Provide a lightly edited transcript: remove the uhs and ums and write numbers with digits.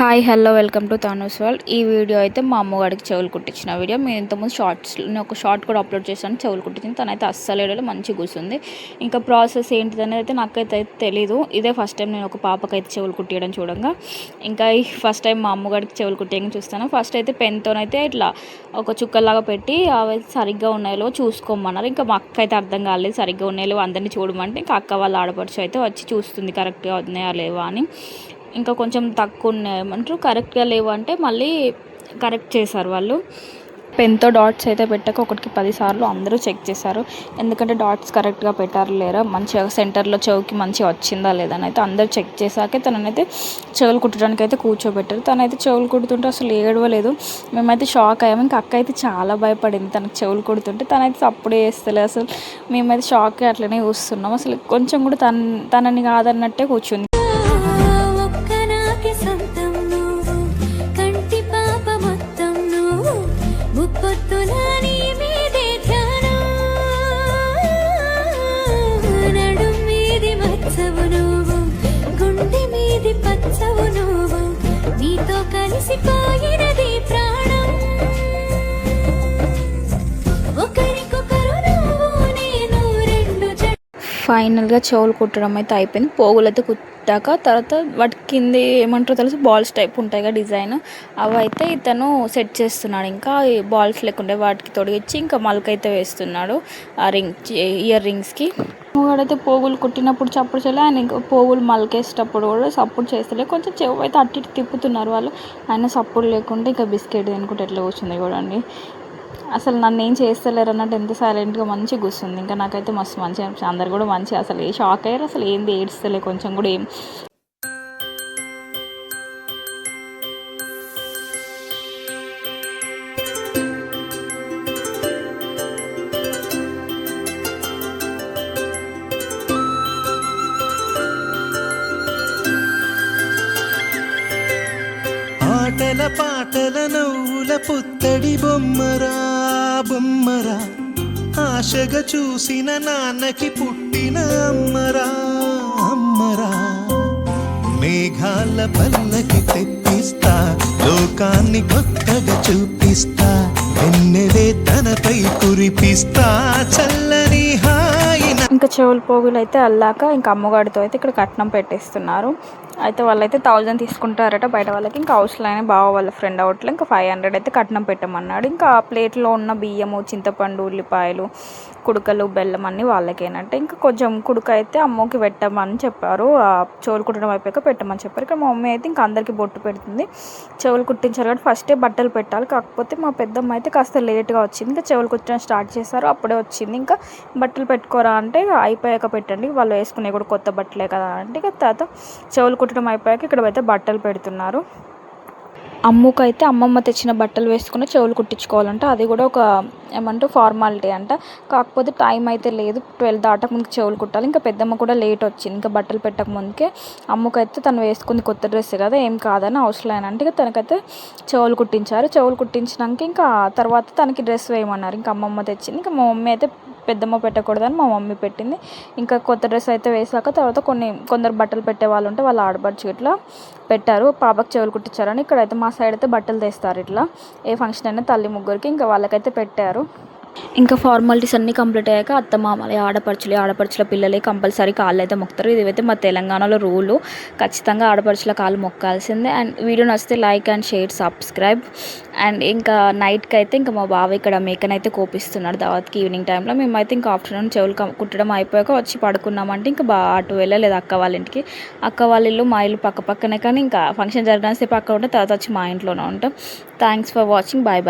Hi hello welcome to Tanu's world. ఈ video అయితే మా అమ్మగారికి చెవులు కుట్టించిన వీడియో. నేను ఇంతకుముందు నేను ఒక షార్ట్ కూడా అప్లోడ్ చేశాను, చెవులు కుట్టించింది. తనైతే అస్సలు ఏడలో మంచిగా కూర్చుంది. ఇంకా ప్రాసెస్ ఏంటిది అనేది అయితే నాకైతే తెలీదు. ఇదే ఫస్ట్ టైం నేను ఒక పాపకైతే చెవులు కుట్టియడం చూడంగా. ఇంకా ఈ ఫస్ట్ టైం మా అమ్మగారికి చెవులు కుట్టియడం చూస్తాను. ఫస్ట్ అయితే పెన్తోనైతే ఇట్లా ఒక చుక్కలాగా పెట్టి అవి సరిగ్గా ఉన్నాయో చూసుకోమన్నారు. ఇంకా మా అక్క అయితే అర్థం కాలేదు, సరిగ్గా ఉన్నాయో అందరినీ చూడమంటే ఇంకా అక్క వాళ్ళ ఆడపడుచు అయితే వచ్చి చూస్తుంది కరెక్ట్గా ఉన్నాయా లేవా అని. ఇంకా కొంచెం తక్కువ ఉన్నాయమంటారు, కరెక్ట్గా లేవు అంటే మళ్ళీ కరెక్ట్ చేశారు వాళ్ళు. పెన్తో డాట్స్ అయితే పెట్టక ఒకటికి 10 సార్లు అందరూ చెక్ చేశారు. ఎందుకంటే డాట్స్ కరెక్ట్గా పెట్టారు లేరా, మంచిగా సెంటర్లో చెవుకి మంచిగా వచ్చిందా లేదని అయితే అందరూ చెక్ చేశాకే తననైతే చెవులు కుట్టడానికి అయితే కూర్చోబెట్టారు. తనైతే చెవులు కుడుతుంటే అసలు ఏడవలేదు. మేమైతే షాక్ అయ్యాము. ఇంకా అక్క అయితే చాలా భయపడింది తనకు చెవులు కుడుతుంటే. తనైతే అప్పుడే వేస్తలేదు. అసలు మేమైతే షాక్ అట్లనే చూస్తున్నాం. అసలు కొంచెం కూడా తనని కాదన్నట్టే కూర్చుంది. ఫైనల్గా చెవులు కుట్టడం అయితే అయిపోయింది. పోగులు అయితే కుట్టాక తర్వాత వాటి కింద ఏమంటారో తెలుసు, బాల్స్ టైప్ ఉంటాయి కదా డిజైన్, అవి అయితే ఇతను సెట్ చేస్తున్నాడు. ఇంకా బాల్స్ లేకుండే వాటికి తొడిగించి ఇంకా మలకైతే వేస్తున్నాడు ఆ ఇయర్ రింగ్స్కి. వాడైతే పోగులు కుట్టినప్పుడు చప్పుడు చేయలే, ఆయన ఇంకా పోగులు మలకేసేటప్పుడు కూడా సపోర్ట్ చేస్తలే. కొంచెం చెవు అయితే అట్టి తిప్పుతున్నారు వాళ్ళు, ఆయన సపోర్ట్ లేకుంటే ఇంకా బిస్కెట్ తినుకుంటే ఎట్లా కూర్చుంది చూడండి. అసలు నన్ను ఏం చేస్తలేరు అన్నట్టు ఎంత సైలెంట్గా మంచిగా కూర్చుంది. ఇంకా నాకైతే మస్తు మంచిగా అనిపించింది. అందరు కూడా మంచిగా అసలు షాక్ అయ్యారు. అసలు ఏంది ఏడుస్తలే కొంచెం కూడా ఏం. ఆటల పాటల నవ్వుల పుత్తడి బొమ్మరా బొమ్మరా, ఆశగా చూసిన నాన్నకి పుట్టిన అమ్మరా అమ్మరా. మేఘాల పల్లకి తెప్పిస్తా, లోకాన్ని కొత్తగా చూపిస్తా, వెన్నెలే తనపై కురిపిస్తా, చల్లని హాయిన. ఇంకా చెవులు పోగులు అయితే అల్లాక ఇంకా అమ్మగాడితో అయితే ఇక్కడ కట్నం పెట్టేస్తున్నారు. అయితే వాళ్ళైతే 1000 తీసుకుంటారట బయట వాళ్ళకి. ఇంకా హౌస్లోనే బావ వాళ్ళ ఫ్రెండ్ అవుట్లో ఇంకా 500 అయితే కట్నం పెట్టమన్నాడు. ఇంకా ఆ ప్లేట్లో ఉన్న బియ్యము, చింతపండు, ఉల్లిపాయలు, కుడుకలు, బెల్లం అన్నీ వాళ్ళకేనంటే. ఇంకా కొంచెం కుడుక అయితే అమ్మకి పెట్టమని చెప్పారు, చెవులు కుట్టడం అయిపోయాక పెట్టమని చెప్పారు. ఇక్కడ మా మమ్మీ అయితే ఇంకా అందరికీ బొట్టు పెడుతుంది. చెవులు కుట్టించారు కాబట్టి ఫస్టే బట్టలు పెట్టాలి. కాకపోతే మా పెద్దమ్మ అయితే కాస్త లేట్గా వచ్చింది. ఇంకా చెవులు కుట్టడం స్టార్ట్ చేశారు, అప్పుడే వచ్చింది. ఇంకా బట్టలు పెట్టుకోరా అంటే అయిపోయాక పెట్టండి, వాళ్ళు వేసుకునే కూడా కొత్త బట్టలే కదా అంటే. ఇక తర్వాత చెవులు కుట్టడం అయిపోయాక ఇక్కడ అయితే బట్టలు పెడుతున్నారు. అమ్మకైతే అమ్మమ్మ తెచ్చిన బట్టలు వేసుకుని చెవులు కుట్టించుకోవాలంట. అది కూడా ఒక ఏమంటారు ఫార్మాలిటీ అంట. కాకపోతే టైం అయితే లేదు, 12 దాటక ముందుకు చెవులు కుట్టాలి. ఇంకా పెద్దమ్మ కూడా లేట్ వచ్చింది. ఇంకా బట్టలు పెట్టక ముందుకే అమ్మకైతే తను వేసుకుంది కొత్త డ్రెస్ కదా, ఏం కాదని అవసరం అంటే ఇక తనకైతే చెవులు కుట్టించారు. చెవులు కుట్టించినాక ఇంకా తర్వాత తనకి డ్రెస్ వేయమన్నారు. ఇంకా అమ్మమ్మ తెచ్చింది. ఇంకా మా మమ్మీ అయితే పెద్దమ్మ పెట్టకూడదని మా మమ్మీ పెట్టింది. ఇంకా కొత్త డ్రెస్ అయితే వేసాక తర్వాత కొందరు బట్టలు పెట్టే వాళ్ళు ఉంటే వాళ్ళు ఆడబడుచు ఇట్లా పెట్టారు, పాపకు చెవులు కుట్టించారని. ఇక్కడైతే మా సైడ్ అయితే బట్టలు తెస్తారు ఇట్లా ఏ ఫంక్షన్ అయినా తల్లి ముగ్గురికి, ఇంకా వాళ్ళకైతే పెట్టారు. ఇంకా ఫార్మాలిటీస్ అన్నీ కంప్లీట్ అయ్యాక అత్తమామలు ఆడపడుచుల పిల్లలే కంపల్సరీ కాళ్ళు అయితే మొక్కుతారు. ఇదైతే మా తెలంగాణలో రూలు, ఖచ్చితంగా ఆడపడుచుల కాళ్ళు మొక్కాల్సిందే. అండ్ వీడియో నచ్చితే like and share subscribe. And ఇంకా నైట్కి అయితే ఇంకా మా బావ ఇక్కడ మేకనైతే కోపిస్తున్నాడు దావత్కి ఈవినింగ్ టైంలో. మేమైతే ఇంకా ఆఫ్టర్నూన్ చెవులు కుట్టడం అయిపోయాక వచ్చి పడుకున్నామంటే ఇంకా అటు వెళ్ళలేదు అక్క వాళ్ళ ఇంటికి. అక్క వాళ్ళ ఇల్లు మా ఇల్లు పక్క పక్కనే, కానీ ఇంకా ఫంక్షన్ జరగడానికి సేపు అక్కడ ఉంటే తర్వాత వచ్చి మా ఇంట్లోనే ఉంటాం. Thanks for watching. Bye bye.